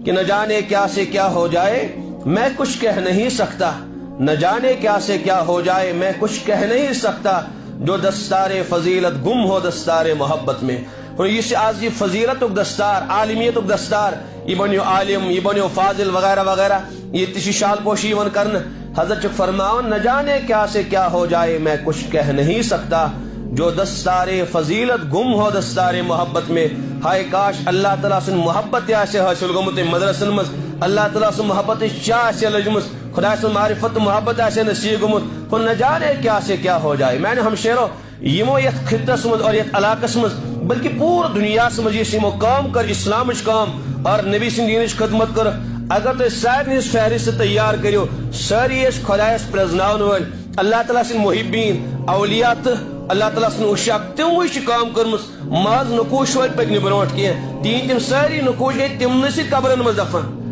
کہ نہ جانے کیا سے کیا ہو جائے میں کچھ کہہ نہیں سکتا، نہ جانے کیا سے کیا ہو جائے میں کچھ کہہ نہیں سکتا، جو دستار فضیلت گم ہو دستار محبت میں۔ اور یہ آج یہ فضیلت دستار، عالمیت دستار، یہ بنیو عالم، یہ بنیو فاضل وغیرہ وغیرہ، یہ تشی شال پوشی ون کرن۔ حضرت چھ فرماؤن نہ جانے کیا سے کیا ہو جائے میں کچھ کہہ نہیں سکتا، جو دستار فضیلت گم ہو دستار محبت میں۔ ہائے کاش اللہ تعالیٰ سن محبت آسے حاصل گومت مدرسن مز، اللہ تعالیٰ سن محبت چاہ آسے لجمت، خدا سن معرفت محبت آسے نصیب گومت، نہ جانے کیا سے کیا ہو جائے۔ میں نے ہم شیرو یمو یت خطس مز اور یت علاقس مز بلکہ پور دنیا مز یمو کام کر، اسلامچ کام اور نبی سن دینچ خدمت کر، اگر تو سارے فہرست تیار کرو، ساری خدایس پرزناون ول اللہ تعالیٰ سن محبین اولیاء تو اللہ تعالیٰ سن اشاق تموی کام کرمس ماز نقوش ول پکنہ برونٹ کی تین تم ساری نقوش گئی تمن سی قبرن مز دفن۔